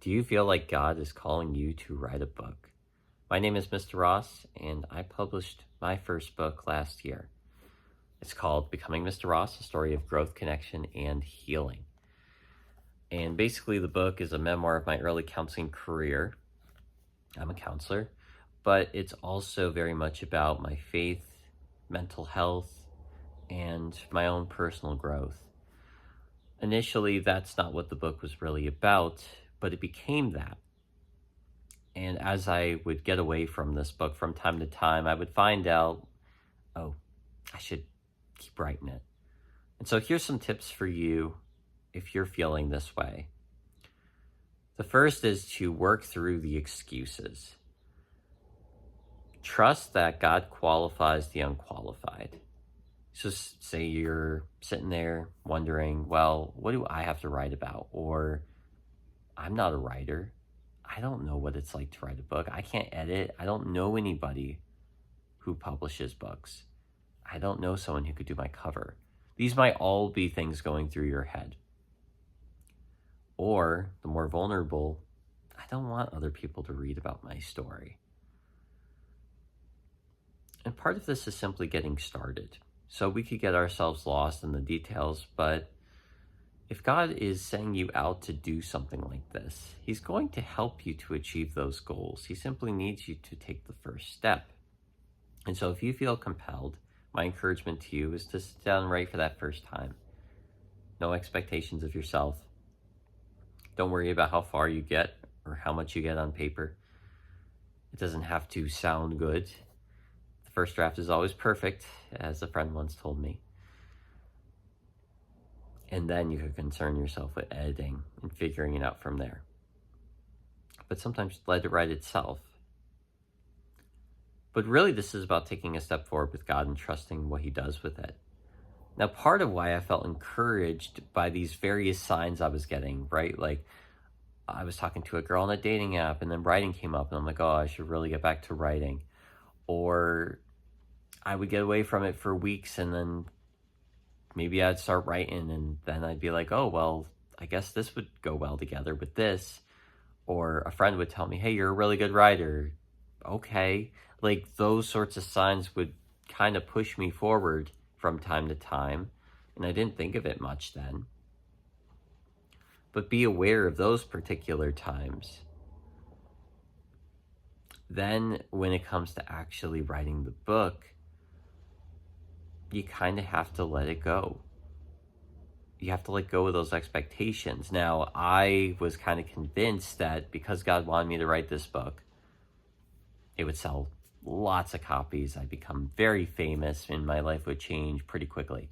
Do you feel like God is calling you to write a book? My name is Mr. Ross, and I published my first book last year. It's called Becoming Mr. Ross, a story of growth, connection, and healing. And basically, the book is a memoir of my early counseling career. I'm a counselor, but it's also very much about my faith, mental health, and my own personal growth. Initially, that's not what the book was really about, but it became that. And as I would get away from this book from time to time, I would find out, oh, I should keep writing it. And so here's some tips for you if you're feeling this way. The first is to work through the excuses. Trust that God qualifies the unqualified. So say you're sitting there wondering, well, what do I have to write about? Or I'm not a writer. I don't know what it's like to write a book. I can't edit. I don't know anybody who publishes books. I don't know someone who could do my cover. These might all be things going through your head. Or the more vulnerable, I don't want other people to read about my story. And part of this is simply getting started. So we could get ourselves lost in the details, but if God is sending you out to do something like this, He's going to help you to achieve those goals. He simply needs you to take the first step. And so if you feel compelled, my encouragement to you is to sit down and write for that first time. No expectations of yourself. Don't worry about how far you get or how much you get on paper. It doesn't have to sound good. The first draft is always perfect, as a friend once told me. And then you could concern yourself with editing and figuring it out from there. But sometimes let it write itself. But really, this is about taking a step forward with God and trusting what He does with it. Now, part of why I felt encouraged by these various signs I was getting, right? Like, I was talking to a girl on a dating app, and then writing came up, and I'm like, oh, I should really get back to writing. Or I would get away from it for weeks, and then maybe I'd start writing, and then I'd be like, oh, well, I guess this would go well together with this. Or a friend would tell me, hey, you're a really good writer. Okay. Like, those sorts of signs would kind of push me forward from time to time. And I didn't think of it much then. But be aware of those particular times. Then when it comes to actually writing the book, you kind of have to let it go. You have to let go of those expectations. Now, I was kind of convinced that because God wanted me to write this book, it would sell lots of copies. I'd become very famous and my life would change pretty quickly.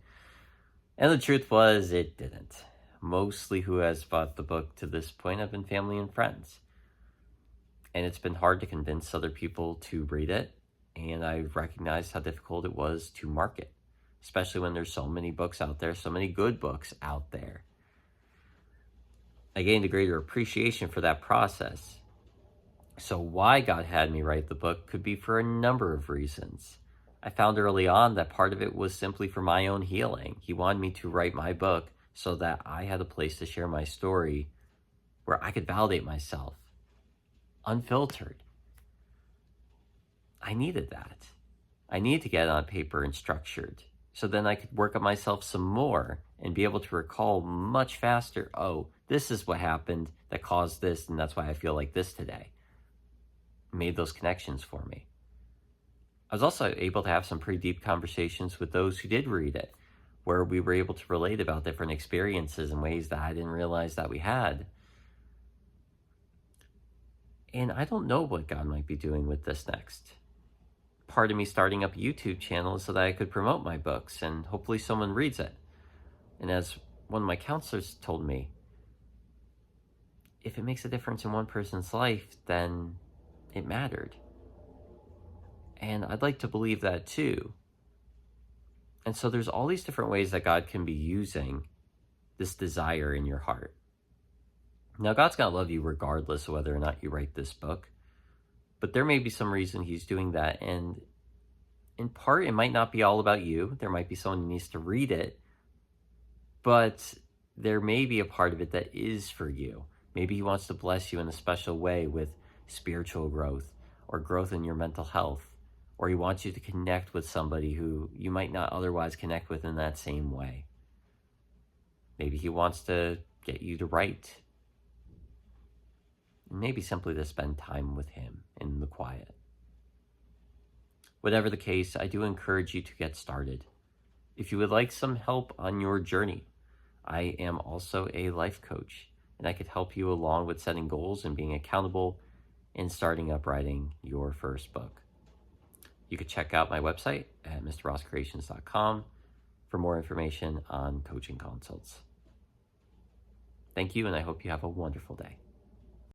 And the truth was, it didn't. Mostly who has bought the book to this point have been family and friends. And it's been hard to convince other people to read it. And I recognized how difficult it was to market, especially when there's so many books out there, so many good books out there. I gained a greater appreciation for that process. So why God had me write the book could be for a number of reasons. I found early on that part of it was simply for my own healing. He wanted me to write my book so that I had a place to share my story where I could validate myself, unfiltered. I needed that. I needed to get it on paper and structured, so then I could work on myself some more and be able to recall much faster, oh, this is what happened that caused this, and that's why I feel like this today. Made those connections for me. I was also able to have some pretty deep conversations with those who did read it, where we were able to relate about different experiences in ways that I didn't realize that we had. And I don't know what God might be doing with this next. Part of me starting up a YouTube channel so that I could promote my books and hopefully someone reads it. And as one of my counselors told me, if it makes a difference in one person's life, then it mattered. And I'd like to believe that too. And so there's all these different ways that God can be using this desire in your heart. Now, God's going to love you regardless of whether or not you write this book. But there may be some reason He's doing that. And in part, it might not be all about you. There might be someone who needs to read it. But there may be a part of it that is for you. Maybe he wants to bless you in a special way with spiritual growth or growth in your mental health, or he wants you to connect with somebody who you might not otherwise connect with in that same way. Maybe he wants to get you to write, maybe simply to spend time with him in the quiet. Whatever the case, I do encourage you to get started. If you would like some help on your journey, I am also a life coach, and I could help you along with setting goals and being accountable and starting up writing your first book. You could check out my website at mrrosscreations.com for more information on coaching consults. Thank you, and I hope you have a wonderful day.